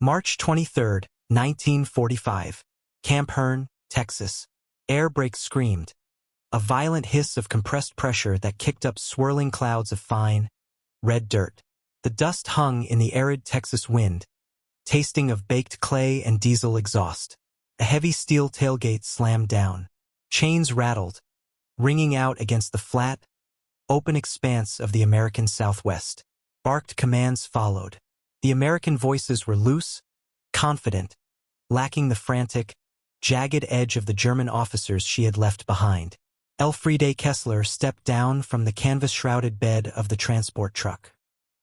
March 23, 1945. Camp Hearn, Texas. Air brake screamed. A violent hiss of compressed pressure that kicked up swirling clouds of fine, red dirt. The dust hung in the arid Texas wind, tasting of baked clay and diesel exhaust. A heavy steel tailgate slammed down. Chains rattled, ringing out against the flat, open expanse of the American Southwest. Barked commands followed. The American voices were loose, confident, lacking the frantic, jagged edge of the German officers she had left behind. Elfriede Kessler stepped down from the canvas-shrouded bed of the transport truck.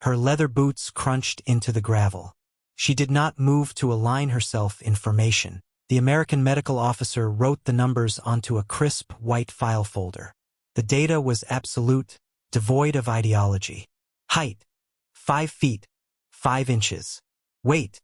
Her leather boots crunched into the gravel. She did not move to align herself in formation. The American medical officer wrote the numbers onto a crisp white file folder. The data was absolute, devoid of ideology. Height, 5 feet, 5 inches. Weight,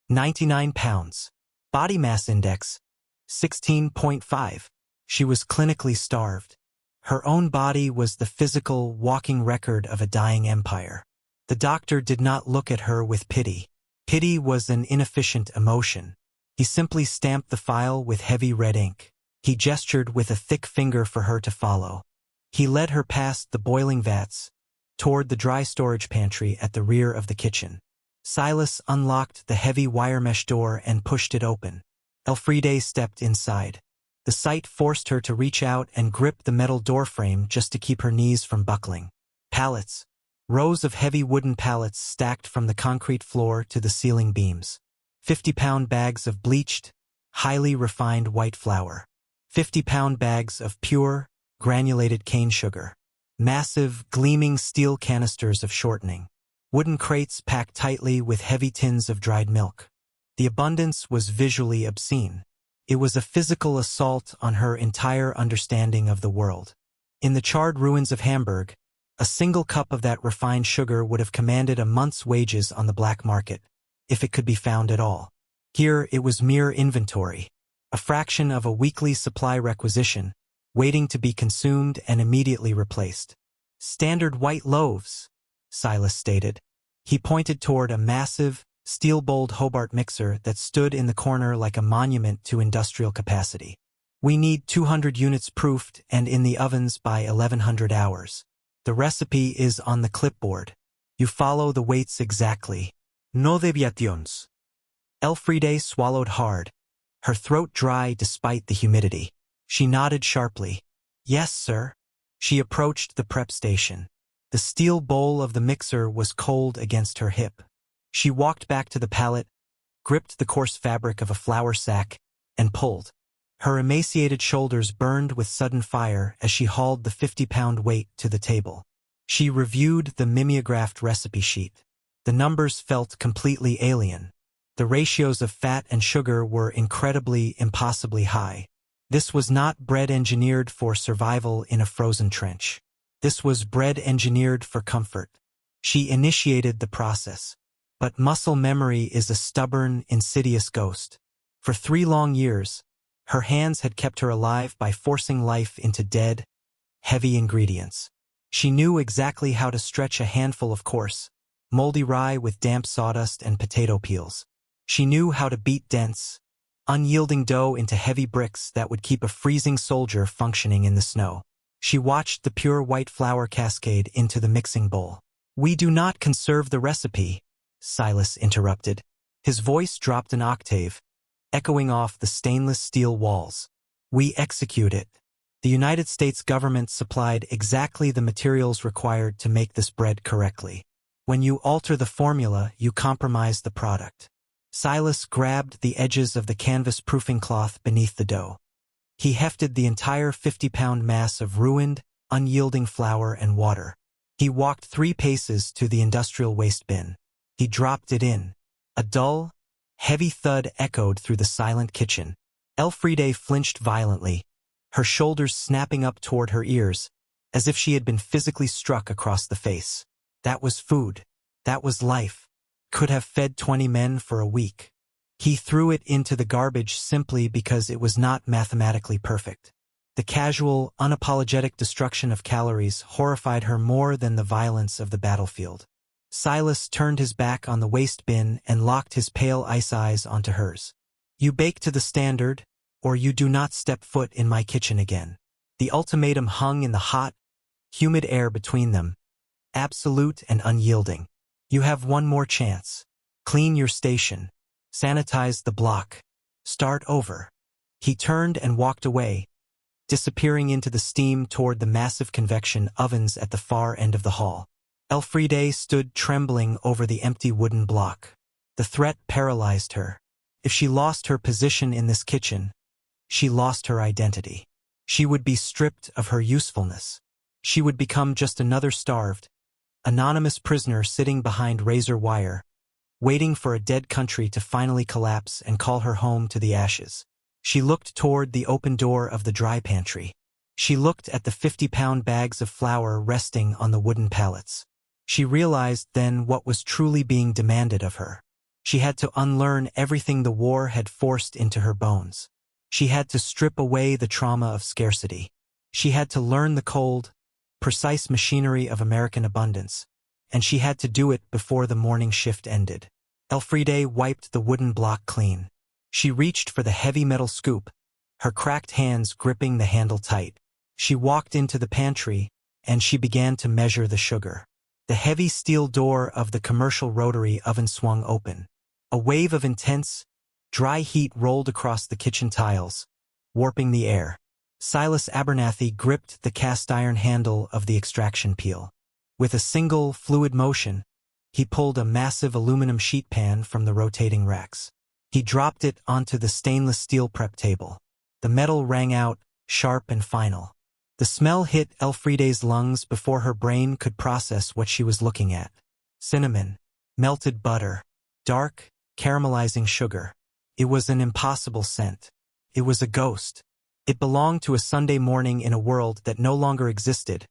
99 pounds. Body mass index, 16.5. She was clinically starved. Her own body was the physical, walking record of a dying empire. The doctor did not look at her with pity. Pity was an inefficient emotion. He simply stamped the file with heavy red ink. He gestured with a thick finger for her to follow. He led her past the boiling vats, toward the dry storage pantry at the rear of the kitchen. Silas unlocked the heavy wire mesh door and pushed it open. Elfriede stepped inside. The sight forced her to reach out and grip the metal doorframe just to keep her knees from buckling. Pallets. Rows of heavy wooden pallets stacked from the concrete floor to the ceiling beams. 50-pound bags of bleached, highly refined white flour. 50-pound bags of pure, granulated cane sugar. Massive, gleaming steel canisters of shortening. Wooden crates packed tightly with heavy tins of dried milk. The abundance was visually obscene. It was a physical assault on her entire understanding of the world. In the charred ruins of Hamburg, a single cup of that refined sugar would have commanded a month's wages on the black market, if it could be found at all. Here it was mere inventory, a fraction of a weekly supply requisition, waiting to be consumed and immediately replaced. Standard white loaves, Silas stated. He pointed toward a massive, steel-bowled Hobart mixer that stood in the corner like a monument to industrial capacity. We need 200 units proofed and in the ovens by 1100 hours. The recipe is on the clipboard. You follow the weights exactly. No deviations. Elfriede swallowed hard, her throat dry despite the humidity. She nodded sharply. Yes, sir. She approached the prep station. The steel bowl of the mixer was cold against her hip. She walked back to the pallet, gripped the coarse fabric of a flour sack, and pulled. Her emaciated shoulders burned with sudden fire as she hauled the 50-pound weight to the table. She reviewed the mimeographed recipe sheet. The numbers felt completely alien. The ratios of fat and sugar were incredibly, impossibly high. This was not bread engineered for survival in a frozen trench. This was bread engineered for comfort. She initiated the process. But muscle memory is a stubborn, insidious ghost. For 3 long years, her hands had kept her alive by forcing life into dead, heavy ingredients. She knew exactly how to stretch a handful of coarse, moldy rye with damp sawdust and potato peels. She knew how to beat dense, unyielding dough into heavy bricks that would keep a freezing soldier functioning in the snow. She watched the pure white flour cascade into the mixing bowl. We do not conserve the recipe, Silas interrupted. His voice dropped an octave, echoing off the stainless steel walls. We execute it. The United States government supplied exactly the materials required to make this bread correctly. When you alter the formula, you compromise the product. Silas grabbed the edges of the canvas proofing cloth beneath the dough. He hefted the entire 50-pound mass of ruined, unyielding flour and water. He walked 3 paces to the industrial waste bin. He dropped it in. A dull, heavy thud echoed through the silent kitchen. Elfriede flinched violently, her shoulders snapping up toward her ears, as if she had been physically struck across the face. That was food. That was life. Could have fed 20 men for a week. He threw it into the garbage simply because it was not mathematically perfect. The casual, unapologetic destruction of calories horrified her more than the violence of the battlefield. Silas turned his back on the waste bin and locked his pale ice eyes onto hers. You bake to the standard, or you do not step foot in my kitchen again. The ultimatum hung in the hot, humid air between them, absolute and unyielding. You have one more chance. Clean your station. Sanitize the block. Start over. He turned and walked away, disappearing into the steam toward the massive convection ovens at the far end of the hall. Elfriede stood trembling over the empty wooden block. The threat paralyzed her. If she lost her position in this kitchen, she lost her identity. She would be stripped of her usefulness. She would become just another starved, anonymous prisoner sitting behind razor wire, waiting for a dead country to finally collapse and call her home to the ashes. She looked toward the open door of the dry pantry. She looked at the 50-pound bags of flour resting on the wooden pallets. She realized then what was truly being demanded of her. She had to unlearn everything the war had forced into her bones. She had to strip away the trauma of scarcity. She had to learn the cold, precise machinery of American abundance, and she had to do it before the morning shift ended. Elfriede wiped the wooden block clean. She reached for the heavy metal scoop, her cracked hands gripping the handle tight. She walked into the pantry, and she began to measure the sugar. The heavy steel door of the commercial rotary oven swung open. A wave of intense, dry heat rolled across the kitchen tiles, warping the air. Silas Abernathy gripped the cast-iron handle of the extraction peel. With a single, fluid motion, he pulled a massive aluminum sheet pan from the rotating racks. He dropped it onto the stainless steel prep table. The metal rang out, sharp and final. The smell hit Elfriede's lungs before her brain could process what she was looking at. Cinnamon, melted butter, dark, caramelizing sugar. It was an impossible scent. It was a ghost. It belonged to a Sunday morning in a world that no longer existed,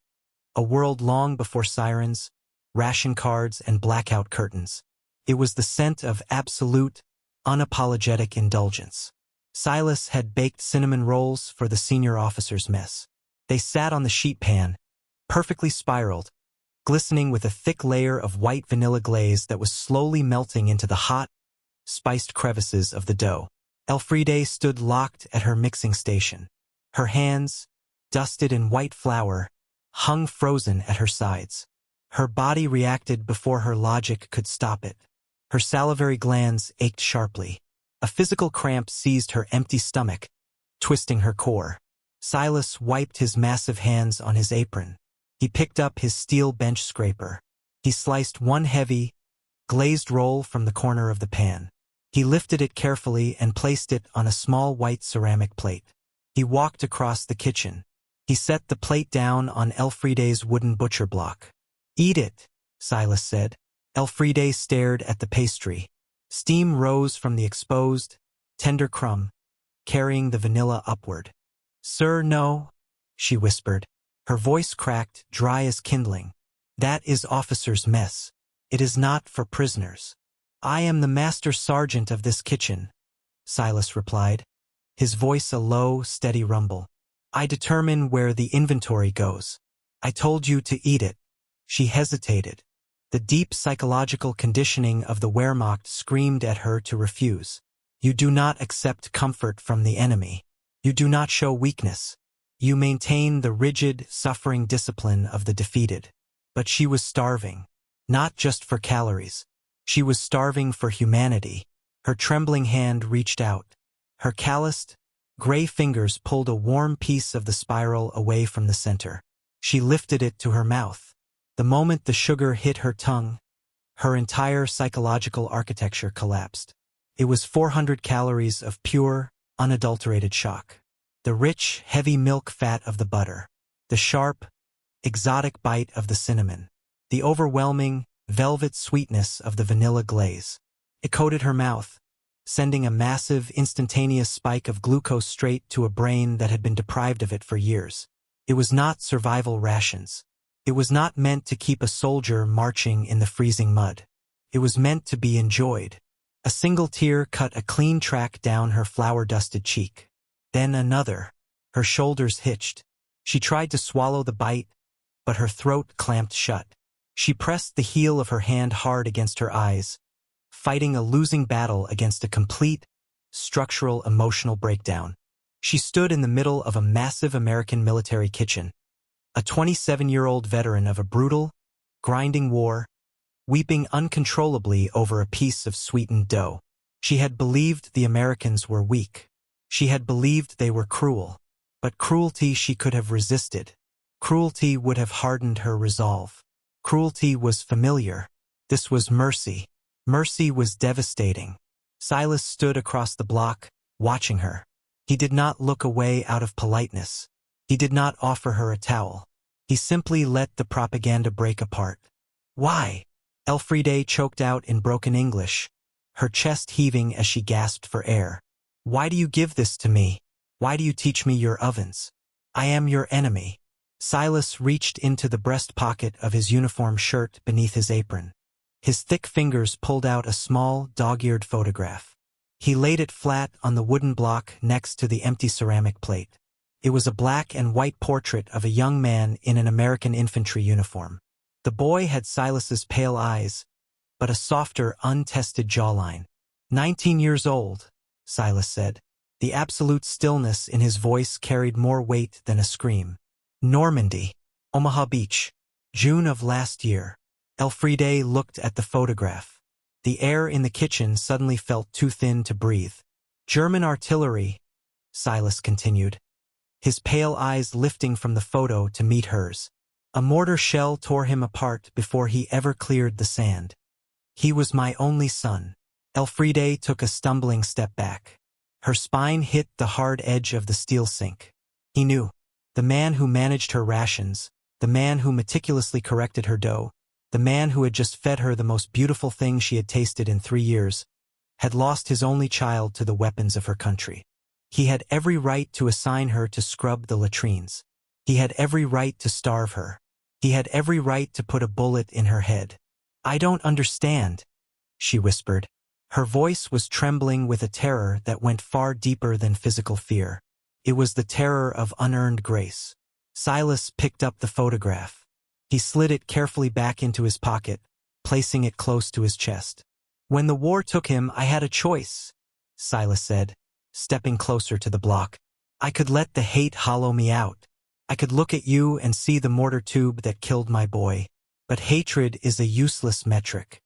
a world long before sirens, ration cards, and blackout curtains. It was the scent of absolute, unapologetic indulgence. Silas had baked cinnamon rolls for the senior officers' mess. They sat on the sheet pan, perfectly spiraled, glistening with a thick layer of white vanilla glaze that was slowly melting into the hot, spiced crevices of the dough. Elfriede stood locked at her mixing station. Her hands, dusted in white flour, hung frozen at her sides. Her body reacted before her logic could stop it. Her salivary glands ached sharply. A physical cramp seized her empty stomach, twisting her core. Silas wiped his massive hands on his apron. He picked up his steel bench scraper. He sliced one heavy, glazed roll from the corner of the pan. He lifted it carefully and placed it on a small white ceramic plate. He walked across the kitchen. He set the plate down on Elfriede's wooden butcher block. "Eat it," Silas said. Elfriede stared at the pastry. Steam rose from the exposed, tender crumb, carrying the vanilla upward. "Sir, no," she whispered. Her voice cracked, dry as kindling. "That is officers' mess. It is not for prisoners." "I am the master sergeant of this kitchen," Silas replied, his voice a low, steady rumble. "I determine where the inventory goes. I told you to eat it." She hesitated. The deep psychological conditioning of the Wehrmacht screamed at her to refuse. You do not accept comfort from the enemy. You do not show weakness. You maintain the rigid, suffering discipline of the defeated. But she was starving, not just for calories. She was starving for humanity. Her trembling hand reached out. Her calloused, gray fingers pulled a warm piece of the spiral away from the center. She lifted it to her mouth. The moment the sugar hit her tongue, her entire psychological architecture collapsed. It was 400 calories of pure, unadulterated shock. The rich, heavy milk fat of the butter. The sharp, exotic bite of the cinnamon. The overwhelming, velvet sweetness of the vanilla glaze. It coated her mouth, sending a massive, instantaneous spike of glucose straight to a brain that had been deprived of it for years. It was not survival rations. It was not meant to keep a soldier marching in the freezing mud. It was meant to be enjoyed. A single tear cut a clean track down her flour-dusted cheek. Then another. Her shoulders hitched. She tried to swallow the bite, but her throat clamped shut. She pressed the heel of her hand hard against her eyes, fighting a losing battle against a complete, structural emotional breakdown. She stood in the middle of a massive American military kitchen, a 27-year-old veteran of a brutal, grinding war, weeping uncontrollably over a piece of sweetened dough. She had believed the Americans were weak. She had believed they were cruel. But cruelty she could have resisted. Cruelty would have hardened her resolve. Cruelty was familiar. This was mercy. Mercy was devastating. Silas stood across the block, watching her. He did not look away out of politeness. He did not offer her a towel. He simply let the propaganda break apart. Why? Elfriede choked out in broken English, her chest heaving as she gasped for air. Why do you give this to me? Why do you teach me your ovens? I am your enemy. Silas reached into the breast pocket of his uniform shirt beneath his apron. His thick fingers pulled out a small, dog-eared photograph. He laid it flat on the wooden block next to the empty ceramic plate. It was a black and white portrait of a young man in an American infantry uniform. The boy had Silas's pale eyes, but a softer, untested jawline. 19 years old, Silas said. The absolute stillness in his voice carried more weight than a scream. Normandy, Omaha Beach, June of last year. Elfriede looked at the photograph. The air in the kitchen suddenly felt too thin to breathe. German artillery, Silas continued, his pale eyes lifting from the photo to meet hers. A mortar shell tore him apart before he ever cleared the sand. He was my only son. Elfriede took a stumbling step back. Her spine hit the hard edge of the steel sink. He knew. The man who managed her rations, the man who meticulously corrected her dough, the man who had just fed her the most beautiful thing she had tasted in 3 years, had lost his only child to the weapons of her country. He had every right to assign her to scrub the latrines. He had every right to starve her. He had every right to put a bullet in her head. I don't understand, she whispered. Her voice was trembling with a terror that went far deeper than physical fear. It was the terror of unearned grace. Silas picked up the photograph. He slid it carefully back into his pocket, placing it close to his chest. When the war took him, I had a choice, Silas said, stepping closer to the block. I could let the hate hollow me out. I could look at you and see the mortar tube that killed my boy. But hatred is a useless metric.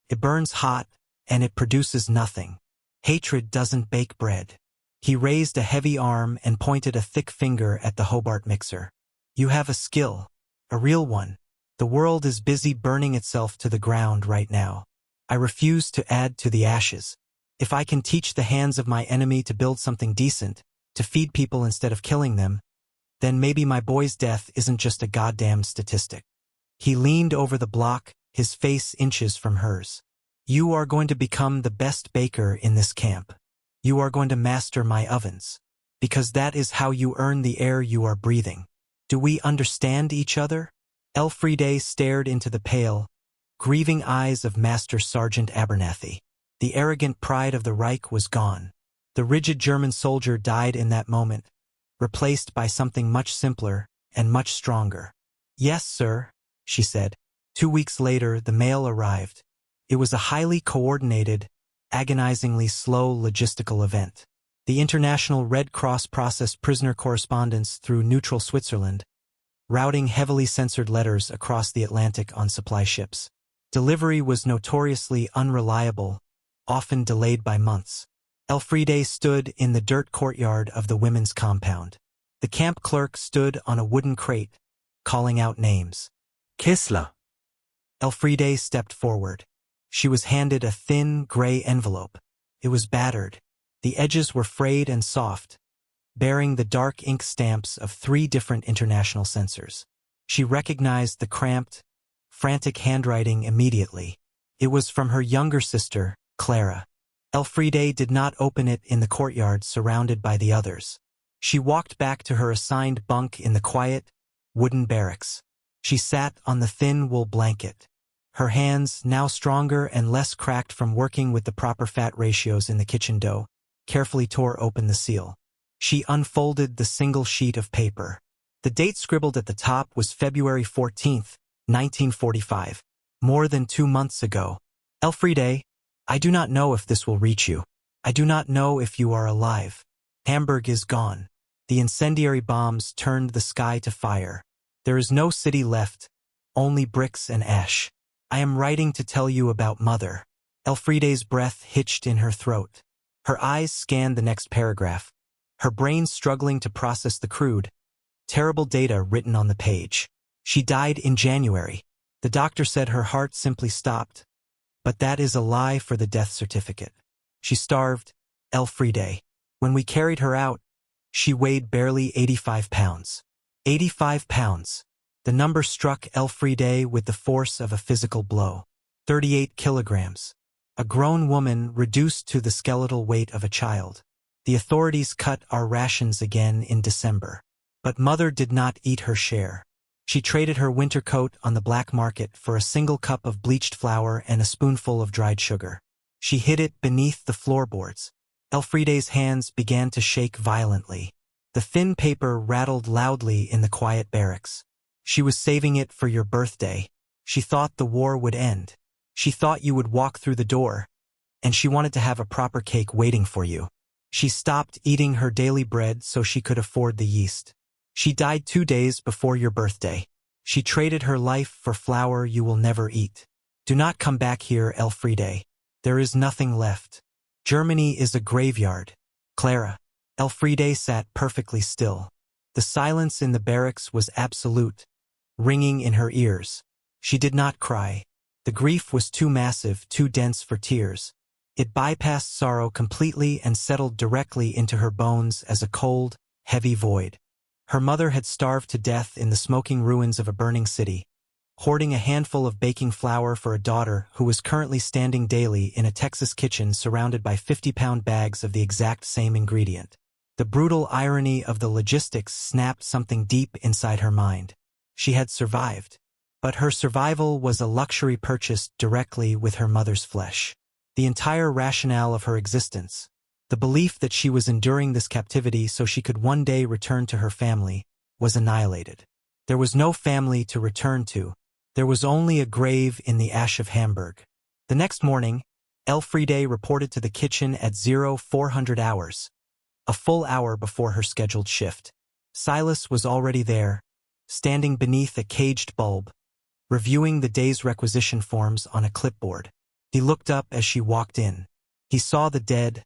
It burns hot, and it produces nothing. Hatred doesn't bake bread. He raised a heavy arm and pointed a thick finger at the Hobart mixer. You have a skill, a real one. The world is busy burning itself to the ground right now. I refuse to add to the ashes. If I can teach the hands of my enemy to build something decent, to feed people instead of killing them, then maybe my boy's death isn't just a goddamn statistic. He leaned over the block, his face inches from hers. You are going to become the best baker in this camp. You are going to master my ovens. Because that is how you earn the air you are breathing. Do we understand each other? Elfriede stared into the pale, grieving eyes of Master Sergeant Abernathy. The arrogant pride of the Reich was gone. The rigid German soldier died in that moment, replaced by something much simpler and much stronger. Yes, sir, she said. 2 weeks later, the mail arrived. It was a highly coordinated, agonizingly slow logistical event. The International Red Cross processed prisoner correspondence through neutral Switzerland, routing heavily censored letters across the Atlantic on supply ships. Delivery was notoriously unreliable, often delayed by months. Elfriede stood in the dirt courtyard of the women's compound. The camp clerk stood on a wooden crate, calling out names. Kissler. Elfriede stepped forward. She was handed a thin, gray envelope. It was battered. The edges were frayed and soft, bearing the dark ink stamps of 3 different international censors. She recognized the cramped, frantic handwriting immediately. It was from her younger sister, Clara. Elfriede did not open it in the courtyard surrounded by the others. She walked back to her assigned bunk in the quiet, wooden barracks. She sat on the thin wool blanket. Her hands, now stronger and less cracked from working with the proper fat ratios in the kitchen dough, carefully tore open the seal. She unfolded the single sheet of paper. The date scribbled at the top was February 14th, 1945. More than 2 months ago. Elfriede, I do not know if this will reach you. I do not know if you are alive. Hamburg is gone. The incendiary bombs turned the sky to fire. There is no city left, only bricks and ash. I am writing to tell you about Mother. Elfriede's breath hitched in her throat. Her eyes scanned the next paragraph, her brain struggling to process the crude, terrible data written on the page. She died in January. The doctor said her heart simply stopped. But that is a lie for the death certificate. She starved, Elfriede. When we carried her out, she weighed barely 85 pounds. 85 pounds. The number struck Elfriede with the force of a physical blow. 38 kilograms. A grown woman reduced to the skeletal weight of a child. The authorities cut our rations again in December. But Mother did not eat her share. She traded her winter coat on the black market for a single cup of bleached flour and a spoonful of dried sugar. She hid it beneath the floorboards. Elfriede's hands began to shake violently. The thin paper rattled loudly in the quiet barracks. She was saving it for your birthday. She thought the war would end. She thought you would walk through the door, and she wanted to have a proper cake waiting for you. She stopped eating her daily bread so she could afford the yeast. She died 2 days before your birthday. She traded her life for flour you will never eat. Do not come back here, Elfriede. There is nothing left. Germany is a graveyard. Clara. Elfriede sat perfectly still. The silence in the barracks was absolute, ringing in her ears. She did not cry. The grief was too massive, too dense for tears. It bypassed sorrow completely and settled directly into her bones as a cold, heavy void. Her mother had starved to death in the smoking ruins of a burning city, hoarding a handful of baking flour for a daughter who was currently standing daily in a Texas kitchen surrounded by 50-pound bags of the exact same ingredient. The brutal irony of the logistics snapped something deep inside her mind. She had survived, but her survival was a luxury purchased directly with her mother's flesh. The entire rationale of her existence, the belief that she was enduring this captivity so she could one day return to her family, was annihilated. There was no family to return to. There was only a grave in the ash of Hamburg. The next morning, Elfriede reported to the kitchen at 0400 hours, a full hour before her scheduled shift. Silas was already there, standing beneath a caged bulb, reviewing the day's requisition forms on a clipboard. He looked up as she walked in. He saw the dead,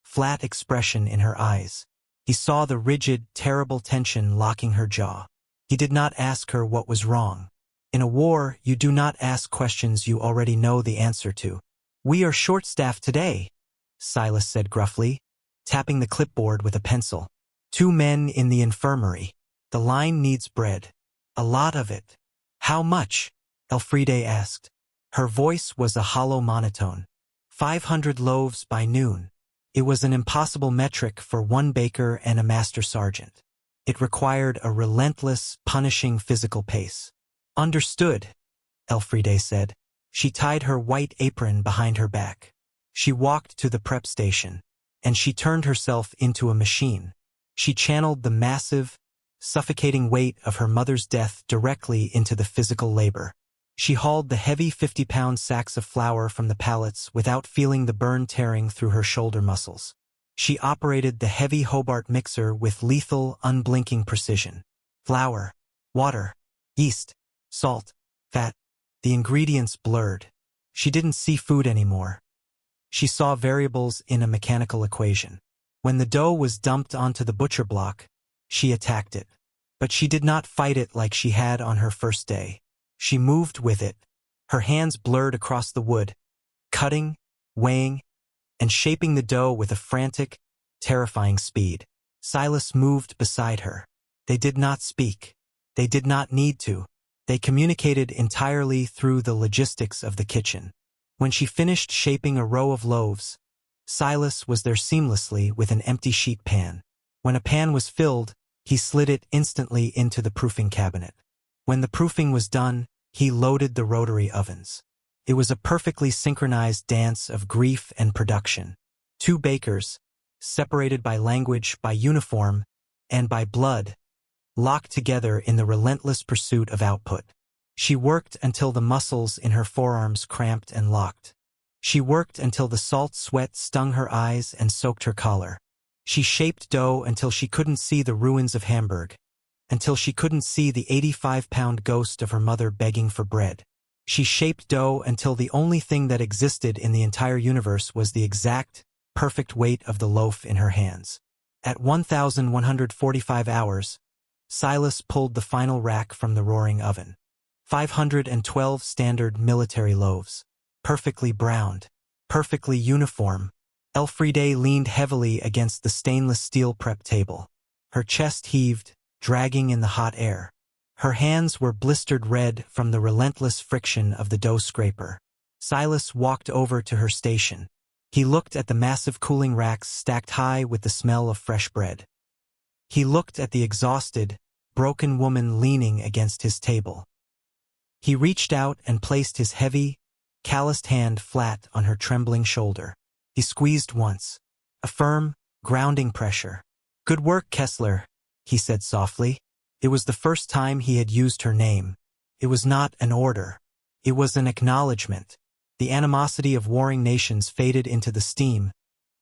flat expression in her eyes. He saw the rigid, terrible tension locking her jaw. He did not ask her what was wrong. In a war, you do not ask questions you already know the answer to. "We are short-staffed today," Silas said gruffly, tapping the clipboard with a pencil. "2 men in the infirmary. The line needs bread. A lot of it." "How much?" Elfriede asked. Her voice was a hollow monotone. 500 loaves by noon. It was an impossible metric for one baker and a master sergeant. It required a relentless, punishing physical pace. "Understood," Elfriede said. She tied her white apron behind her back. She walked to the prep station, and she turned herself into a machine. She channeled the massive, suffocating weight of her mother's death directly into the physical labor. She hauled the heavy 50-pound sacks of flour from the pallets without feeling the burn tearing through her shoulder muscles. She operated the heavy Hobart mixer with lethal, unblinking precision. Flour, water, yeast, salt, fat. The ingredients blurred. She didn't see food anymore. She saw variables in a mechanical equation. When the dough was dumped onto the butcher block, she attacked it. But she did not fight it like she had on her first day. She moved with it. Her hands blurred across the wood, cutting, weighing, and shaping the dough with a frantic, terrifying speed. Silas moved beside her. They did not speak. They did not need to. They communicated entirely through the logistics of the kitchen. When she finished shaping a row of loaves, Silas was there seamlessly with an empty sheet pan. When a pan was filled, he slid it instantly into the proofing cabinet. When the proofing was done, he loaded the rotary ovens. It was a perfectly synchronized dance of grief and production. 2 bakers, separated by language, by uniform, and by blood, locked together in the relentless pursuit of output. She worked until the muscles in her forearms cramped and locked. She worked until the salt sweat stung her eyes and soaked her collar. She shaped dough until she couldn't see the ruins of Hamburg, until she couldn't see the 85-pound ghost of her mother begging for bread. She shaped dough until the only thing that existed in the entire universe was the exact, perfect weight of the loaf in her hands. At 1,145 hours, Silas pulled the final rack from the roaring oven. 512 standard military loaves, perfectly browned, perfectly uniform. Elfriede leaned heavily against the stainless steel prep table. Her chest heaved, dragging in the hot air. Her hands were blistered red from the relentless friction of the dough scraper. Silas walked over to her station. He looked at the massive cooling racks stacked high with the smell of fresh bread. He looked at the exhausted, broken woman leaning against his table. He reached out and placed his heavy, calloused hand flat on her trembling shoulder. He squeezed once. A firm, grounding pressure. "Good work, Kessler," he said softly. It was the first time he had used her name. It was not an order. It was an acknowledgement. The animosity of warring nations faded into the steam,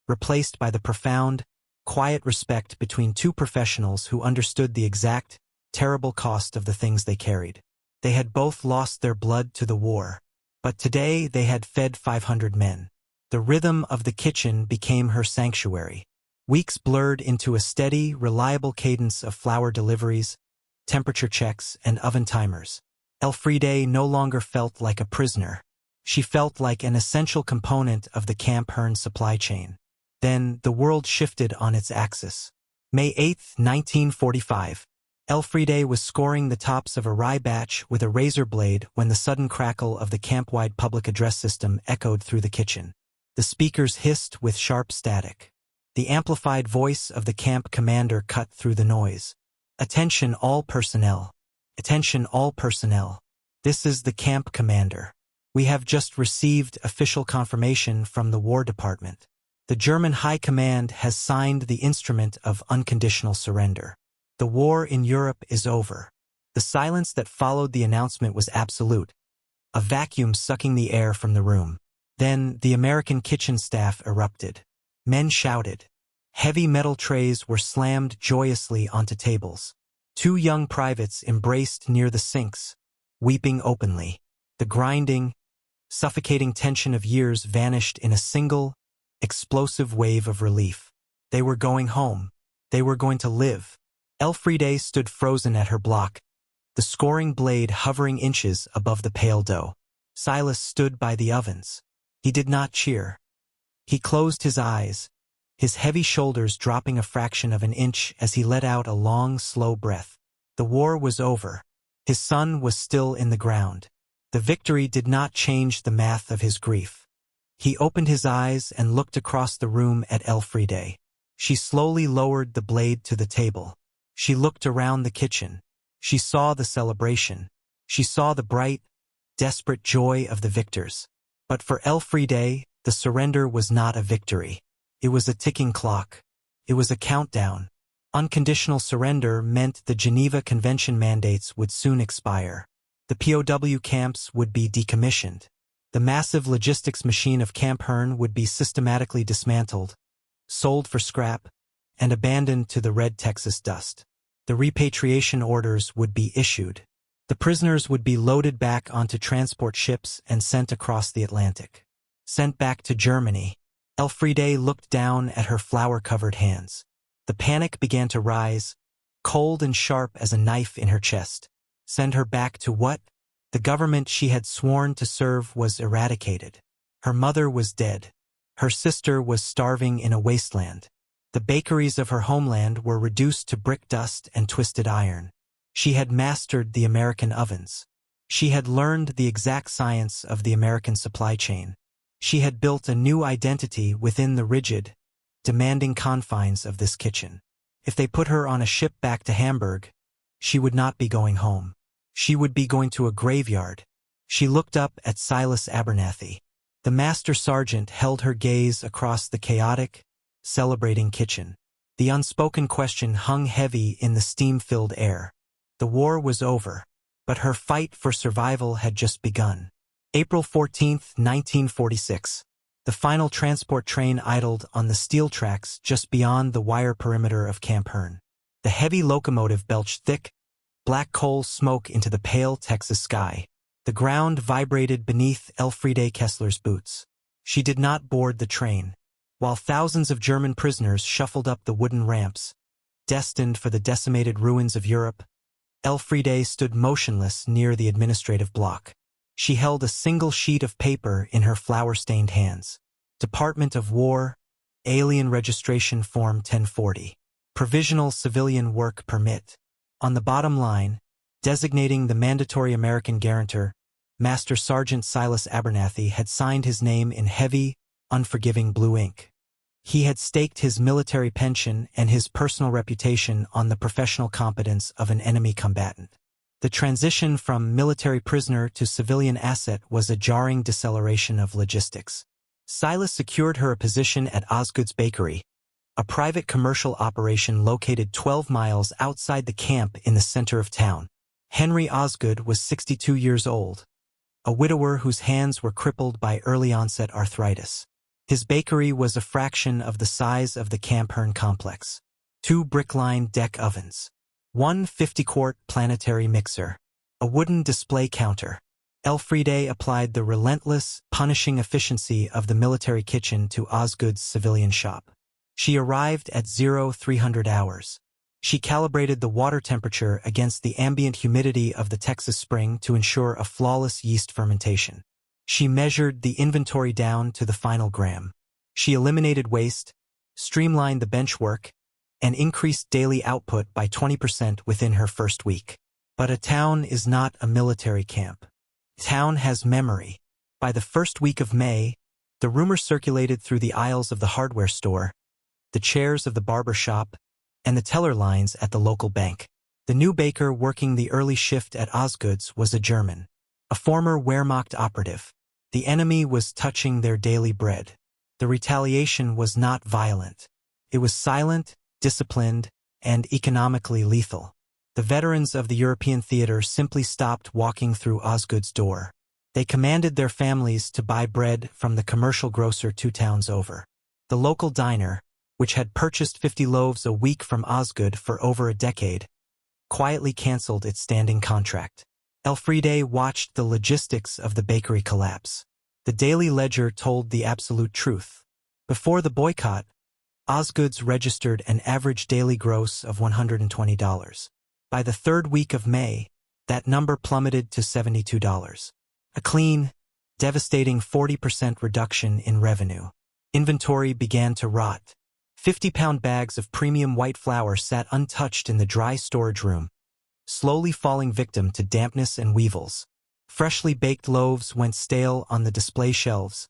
replaced by the profound, quiet respect between two professionals who understood the exact, terrible cost of the things they carried. They had both lost their blood to the war, but today they had fed 500 men. The rhythm of the kitchen became her sanctuary. Weeks blurred into a steady, reliable cadence of flour deliveries, temperature checks, and oven timers. Elfriede no longer felt like a prisoner. She felt like an essential component of the Camp Hearn supply chain. Then the world shifted on its axis. May 8, 1945. Elfriede was scoring the tops of a rye batch with a razor blade when the sudden crackle of the camp-wide public address system echoed through the kitchen. The speakers hissed with sharp static. The amplified voice of the camp commander cut through the noise. "Attention all personnel. Attention all personnel. This is the camp commander. We have just received official confirmation from the War Department. The German High Command has signed the instrument of unconditional surrender. The war in Europe is over." The silence that followed the announcement was absolute, a vacuum sucking the air from the room. Then the American kitchen staff erupted. Men shouted. Heavy metal trays were slammed joyously onto tables. Two young privates embraced near the sinks, weeping openly. The grinding, suffocating tension of years vanished in a single, explosive wave of relief. They were going home. They were going to live. Elfriede stood frozen at her block, the scoring blade hovering inches above the pale dough. Silas stood by the ovens. He did not cheer. He closed his eyes, his heavy shoulders dropping a fraction of an inch as he let out a long, slow breath. The war was over. His son was still in the ground. The victory did not change the math of his grief. He opened his eyes and looked across the room at Elfriede. She slowly lowered the blade to the table. She looked around the kitchen. She saw the celebration. She saw the bright, desperate joy of the victors. But for Elfriede, the surrender was not a victory. It was a ticking clock. It was a countdown. Unconditional surrender meant the Geneva Convention mandates would soon expire. The POW camps would be decommissioned. The massive logistics machine of Camp Hearn would be systematically dismantled, sold for scrap, and abandoned to the red Texas dust. The repatriation orders would be issued. The prisoners would be loaded back onto transport ships and sent across the Atlantic. Sent back to Germany. Elfriede looked down at her flour-covered hands. The panic began to rise, cold and sharp as a knife in her chest. Send her back to what? The government she had sworn to serve was eradicated. Her mother was dead. Her sister was starving in a wasteland. The bakeries of her homeland were reduced to brick dust and twisted iron. She had mastered the American ovens. She had learned the exact science of the American supply chain. She had built a new identity within the rigid, demanding confines of this kitchen. If they put her on a ship back to Hamburg, she would not be going home. She would be going to a graveyard. She looked up at Silas Abernathy. The master sergeant held her gaze across the chaotic, celebrating kitchen. The unspoken question hung heavy in the steam-filled air. The war was over. but her fight for survival had just begun. April 14, 1946. The final transport train idled on the steel tracks just beyond the wire perimeter of Camp Hearn. The heavy locomotive belched thick, black coal smoke into the pale Texas sky. The ground vibrated beneath Elfriede Kessler's boots. She did not board the train, while thousands of German prisoners shuffled up the wooden ramps, destined for the decimated ruins of Europe. Elfriede stood motionless near the administrative block. She held a single sheet of paper in her flour-stained hands. Department of War, Alien Registration Form 1040. Provisional Civilian Work Permit. On the bottom line, designating the mandatory American guarantor, Master Sergeant Silas Abernathy had signed his name in heavy, unforgiving blue ink. He had staked his military pension and his personal reputation on the professional competence of an enemy combatant. The transition from military prisoner to civilian asset was a jarring deceleration of logistics. Silas secured her a position at Osgood's Bakery, a private commercial operation located 12 miles outside the camp in the center of town. Henry Osgood was 62 years old, a widower whose hands were crippled by early-onset arthritis. His bakery was a fraction of the size of the Camp Hearn complex. 2 brick-lined deck ovens, 1 50-quart planetary mixer, a wooden display counter. Elfriede applied the relentless, punishing efficiency of the military kitchen to Osgood's civilian shop. She arrived at 0300 hours. She calibrated the water temperature against the ambient humidity of the Texas spring to ensure a flawless yeast fermentation. She measured the inventory down to the final gram. She eliminated waste, streamlined the bench work, and increased daily output by 20% within her first week. But a town is not a military camp. Town has memory. By the first week of May, the rumor circulated through the aisles of the hardware store, the chairs of the barber shop, and the teller lines at the local bank. The new baker working the early shift at Osgood's was a German, a former Wehrmacht operative. The enemy was touching their daily bread. The retaliation was not violent. It was silent, disciplined, and economically lethal. The veterans of the European theater simply stopped walking through Osgood's door. They commanded their families to buy bread from the commercial grocer 2 towns over. The local diner, which had purchased 50 loaves a week from Osgood for over a decade, quietly canceled its standing contract. Elfriede watched the logistics of the bakery collapse. The Daily Ledger told the absolute truth. Before the boycott, Osgood's registered an average daily gross of $120. By the 3rd week of May, that number plummeted to $72. A clean, devastating 40% reduction in revenue. Inventory began to rot. 50-pound bags of premium white flour sat untouched in the dry storage room, slowly falling victim to dampness and weevils. Freshly baked loaves went stale on the display shelves,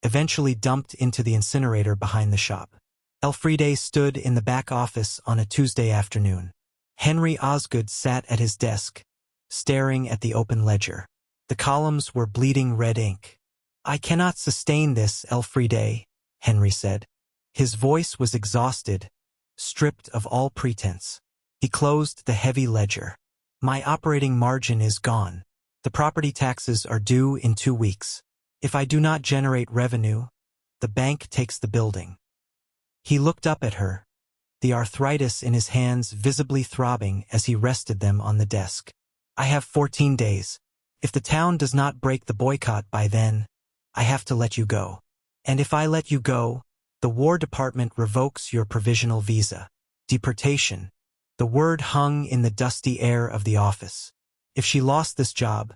eventually dumped into the incinerator behind the shop. Elfriede stood in the back office on a Tuesday afternoon. Henry Osgood sat at his desk, staring at the open ledger. The columns were bleeding red ink. "I cannot sustain this, Elfriede," Henry said. His voice was exhausted, stripped of all pretense. He closed the heavy ledger. "My operating margin is gone. The property taxes are due in 2 weeks. If I do not generate revenue, the bank takes the building." He looked up at her, the arthritis in his hands visibly throbbing as he rested them on the desk. "I have 14 days. If the town does not break the boycott by then, I have to let you go. And if I let you go, the War Department revokes your provisional visa." Deportation. The word hung in the dusty air of the office. If she lost this job,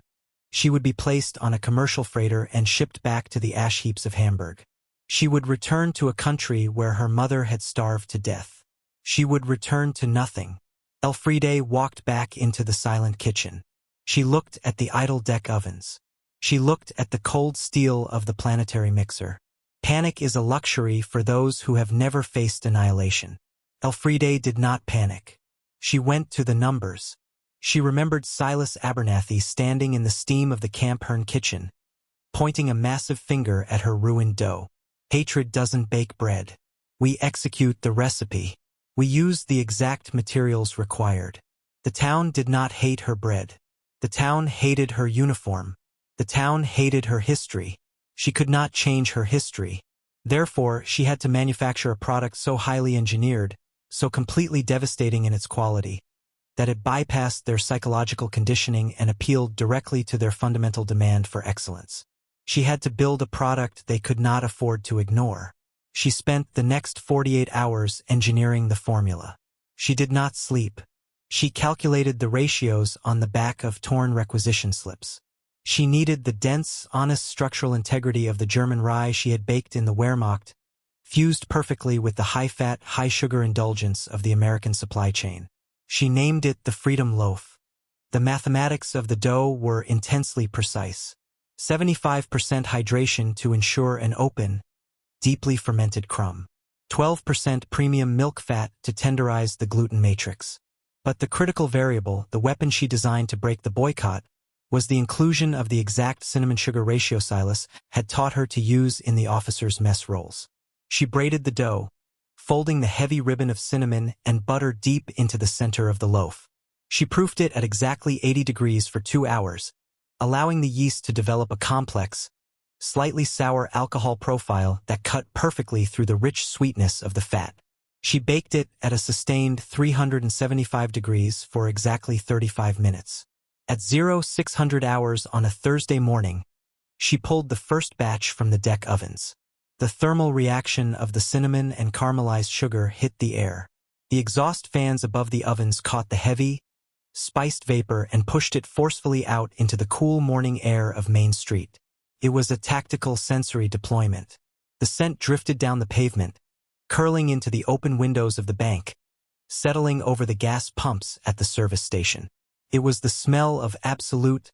she would be placed on a commercial freighter and shipped back to the ash heaps of Hamburg. She would return to a country where her mother had starved to death. She would return to nothing. Elfriede walked back into the silent kitchen. She looked at the idle deck ovens. She looked at the cold steel of the planetary mixer. Panic is a luxury for those who have never faced annihilation. Elfriede did not panic. She went to the numbers. She remembered Silas Abernathy standing in the steam of the Camp Hearn kitchen, pointing a massive finger at her ruined dough. "Hatred doesn't bake bread. We execute the recipe. We use the exact materials required." The town did not hate her bread. The town hated her uniform. The town hated her history. She could not change her history. Therefore, she had to manufacture a product so highly engineered, so completely devastating in its quality, that it bypassed their psychological conditioning and appealed directly to their fundamental demand for excellence. She had to build a product they could not afford to ignore. She spent the next 48 hours engineering the formula. She did not sleep. She calculated the ratios on the back of torn requisition slips. She needed the dense, honest structural integrity of the German rye she had baked in the Wehrmacht, fused perfectly with the high-fat, high-sugar indulgence of the American supply chain. She named it the Freedom Loaf. The mathematics of the dough were intensely precise. 75% hydration to ensure an open, deeply fermented crumb. 12% premium milk fat to tenderize the gluten matrix. But the critical variable, the weapon she designed to break the boycott, was the inclusion of the exact cinnamon-sugar ratio Silas had taught her to use in the officers' mess rolls. She braided the dough, folding the heavy ribbon of cinnamon and butter deep into the center of the loaf. She proofed it at exactly 80 degrees for 2 hours, allowing the yeast to develop a complex, slightly sour alcohol profile that cut perfectly through the rich sweetness of the fat. She baked it at a sustained 375 degrees for exactly 35 minutes. At 0600 hours on a Thursday morning, she pulled the first batch from the deck ovens. The thermal reaction of the cinnamon and caramelized sugar hit the air. The exhaust fans above the ovens caught the heavy, spiced vapor and pushed it forcefully out into the cool morning air of Main Street. It was a tactical sensory deployment. The scent drifted down the pavement, curling into the open windows of the bank, settling over the gas pumps at the service station. It was the smell of absolute,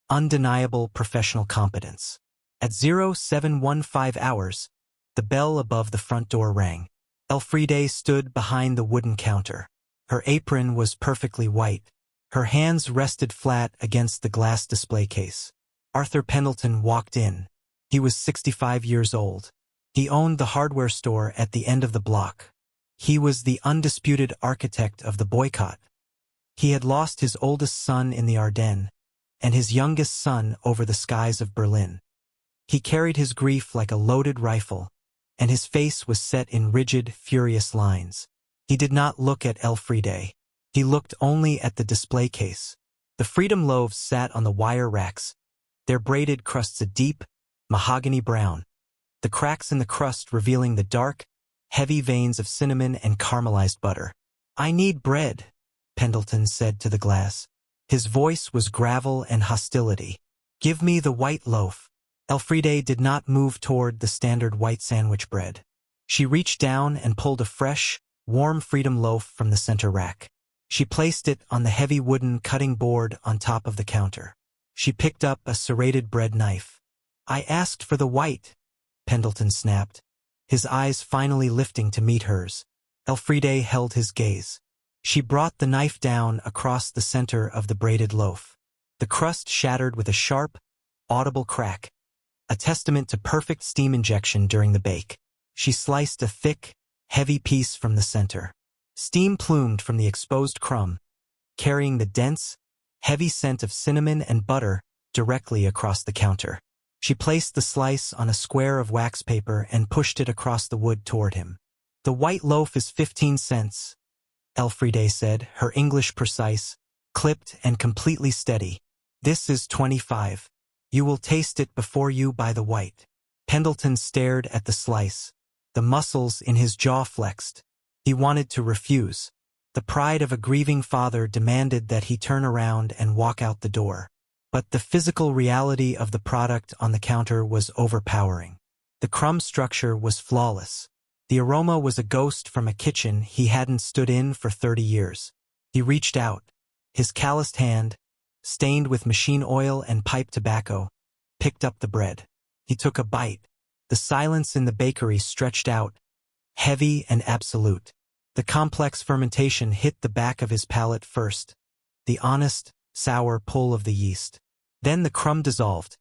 undeniable professional competence. At 0715 hours, the bell above the front door rang. Elfriede stood behind the wooden counter. Her apron was perfectly white. Her hands rested flat against the glass display case. Arthur Pendleton walked in. He was 65 years old. He owned the hardware store at the end of the block. He was the undisputed architect of the boycott. He had lost his oldest son in the Ardennes, and his youngest son over the skies of Berlin. He carried his grief like a loaded rifle, and his face was set in rigid, furious lines. He did not look at Elfriede. He looked only at the display case. The Freedom loaves sat on the wire racks, their braided crusts a deep, mahogany brown, the cracks in the crust revealing the dark, heavy veins of cinnamon and caramelized butter. "I need bread," Pendleton said to the glass. His voice was gravel and hostility. "Give me the white loaf." Elfriede did not move toward the standard white sandwich bread. She reached down and pulled a fresh, warm Freedom loaf from the center rack. She placed it on the heavy wooden cutting board on top of the counter. She picked up a serrated bread knife. "I asked for the white," Pendleton snapped, his eyes finally lifting to meet hers. Elfriede held his gaze. She brought the knife down across the center of the braided loaf. The crust shattered with a sharp, audible crack, a testament to perfect steam injection during the bake. She sliced a thick, heavy piece from the center. Steam plumed from the exposed crumb, carrying the dense, heavy scent of cinnamon and butter directly across the counter. She placed the slice on a square of wax paper and pushed it across the wood toward him. "The white loaf is 15 cents, Elfriede said, her English precise, clipped and completely steady. "This is 25. You will taste it before you buy the white." Pendleton stared at the slice. The muscles in his jaw flexed. He wanted to refuse. The pride of a grieving father demanded that he turn around and walk out the door. But the physical reality of the product on the counter was overpowering. The crumb structure was flawless. The aroma was a ghost from a kitchen he hadn't stood in for 30 years. He reached out. His calloused hand, stained with machine oil and pipe tobacco, picked up the bread. He took a bite. The silence in the bakery stretched out, heavy and absolute. The complex fermentation hit the back of his palate first, the honest, sour pull of the yeast. Then the crumb dissolved,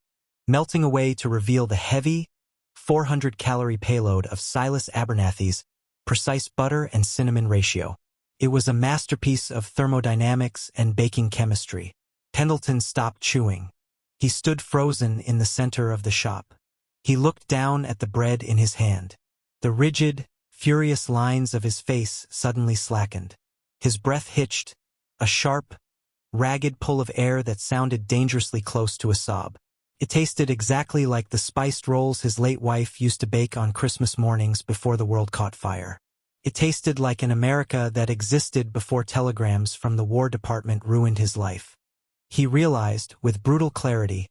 melting away to reveal the heavy, 400-calorie payload of Silas Abernathy's precise butter and cinnamon ratio. It was a masterpiece of thermodynamics and baking chemistry. Pendleton stopped chewing. He stood frozen in the center of the shop. He looked down at the bread in his hand. The rigid, furious lines of his face suddenly slackened. His breath hitched, a sharp, ragged pull of air that sounded dangerously close to a sob. It tasted exactly like the spiced rolls his late wife used to bake on Christmas mornings before the world caught fire. It tasted like an America that existed before telegrams from the War Department ruined his life. He realized, with brutal clarity,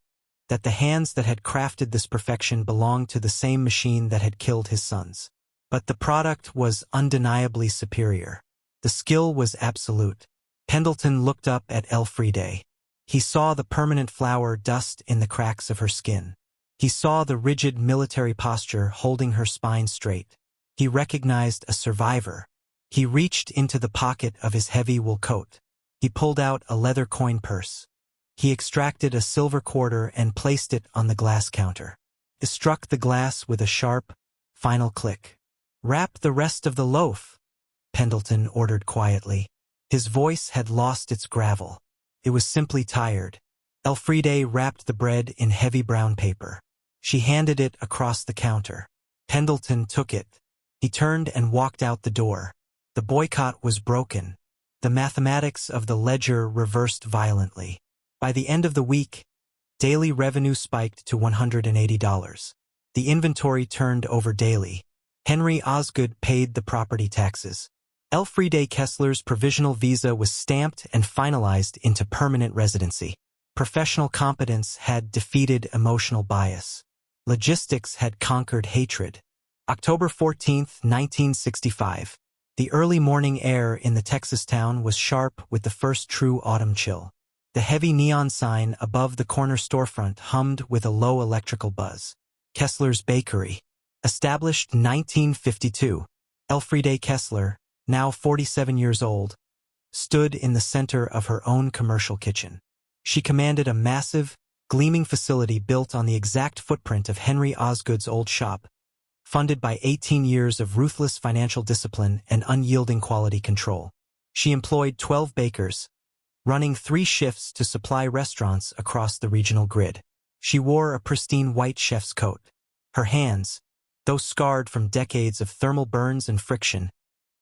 that the hands that had crafted this perfection belonged to the same machine that had killed his sons. But the product was undeniably superior. The skill was absolute. Pendleton looked up at Elfriede. He saw the permanent flour dust in the cracks of her skin. He saw the rigid military posture holding her spine straight. He recognized a survivor. He reached into the pocket of his heavy wool coat. He pulled out a leather coin purse. He extracted a silver quarter and placed it on the glass counter. It struck the glass with a sharp, final click. "Wrap the rest of the loaf," Pendleton ordered quietly. His voice had lost its gravel. It was simply tired. Elfriede wrapped the bread in heavy brown paper. She handed it across the counter. Pendleton took it. He turned and walked out the door. The boycott was broken. The mathematics of the ledger reversed violently. By the end of the week, daily revenue spiked to $180. The inventory turned over daily. Henry Osgood paid the property taxes. Elfriede Kessler's provisional visa was stamped and finalized into permanent residency. Professional competence had defeated emotional bias. Logistics had conquered hatred. October 14, 1965. The early morning air in the Texas town was sharp with the first true autumn chill. The heavy neon sign above the corner storefront hummed with a low electrical buzz. Kessler's Bakery. Established 1952. Elfriede Kessler, now 47 years old, stood in the center of her own commercial kitchen. She commanded a massive, gleaming facility built on the exact footprint of Henry Osgood's old shop, funded by 18 years of ruthless financial discipline and unyielding quality control. She employed 12 bakers, running 3 shifts to supply restaurants across the regional grid. She wore a pristine white chef's coat. Her hands, though scarred from decades of thermal burns and friction,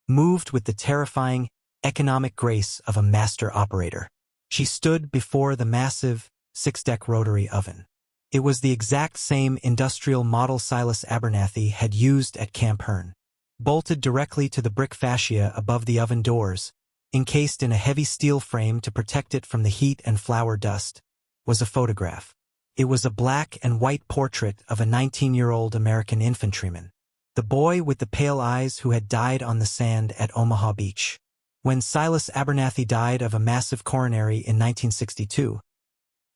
moved with the terrifying, economic grace of a master operator. She stood before the massive, 6-deck rotary oven. It was the exact same industrial model Silas Abernathy had used at Camp Hearn. Bolted directly to the brick fascia above the oven doors, encased in a heavy steel frame to protect it from the heat and flour dust, was a photograph. It was a black and white portrait of a 19-year-old American infantryman, the boy with the pale eyes who had died on the sand at Omaha Beach. When Silas Abernathy died of a massive coronary in 1962,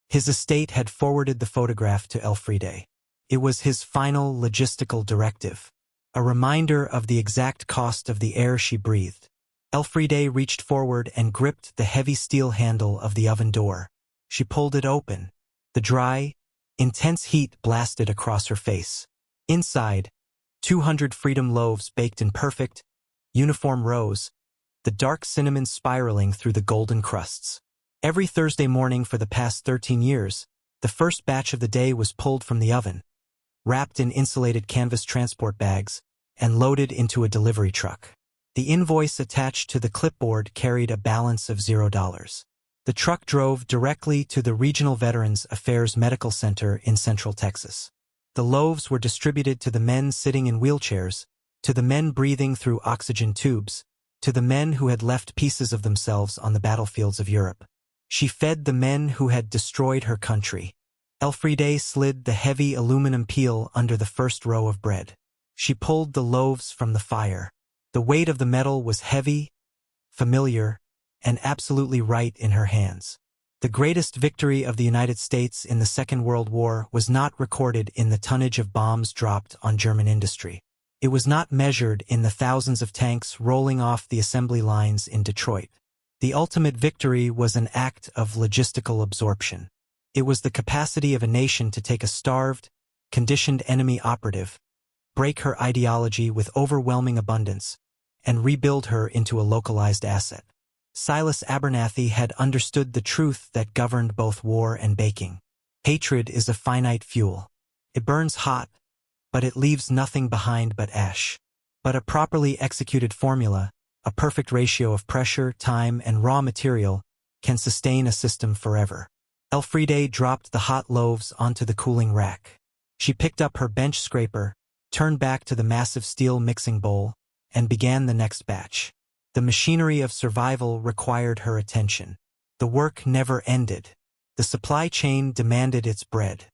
his estate had forwarded the photograph to Elfriede. It was his final logistical directive, a reminder of the exact cost of the air she breathed. Elfriede reached forward and gripped the heavy steel handle of the oven door. She pulled it open. The dry, intense heat blasted across her face. Inside, 200 Freedom loaves baked in perfect, uniform rows, the dark cinnamon spiraling through the golden crusts. Every Thursday morning for the past 13 years, the first batch of the day was pulled from the oven, wrapped in insulated canvas transport bags, and loaded into a delivery truck. The invoice attached to the clipboard carried a balance of $0. The truck drove directly to the Regional Veterans Affairs Medical Center in Central Texas. The loaves were distributed to the men sitting in wheelchairs, to the men breathing through oxygen tubes, to the men who had left pieces of themselves on the battlefields of Europe. She fed the men who had destroyed her country. Elfriede slid the heavy aluminum peel under the first row of bread. She pulled the loaves from the fire. The weight of the metal was heavy, familiar, and absolutely right in her hands. The greatest victory of the United States in the Second World War was not recorded in the tonnage of bombs dropped on German industry. It was not measured in the thousands of tanks rolling off the assembly lines in Detroit. The ultimate victory was an act of logistical absorption. It was the capacity of a nation to take a starved, conditioned enemy operative, break her ideology with overwhelming abundance, and rebuild her into a localized asset. Silas Abernathy had understood the truth that governed both war and baking. Hatred is a finite fuel. It burns hot, but it leaves nothing behind but ash. But a properly executed formula, a perfect ratio of pressure, time, and raw material, can sustain a system forever. Elfriede dropped the hot loaves onto the cooling rack. She picked up her bench scraper, turned back to the massive steel mixing bowl, and began the next batch. The machinery of survival required her attention. The work never ended. The supply chain demanded its bread.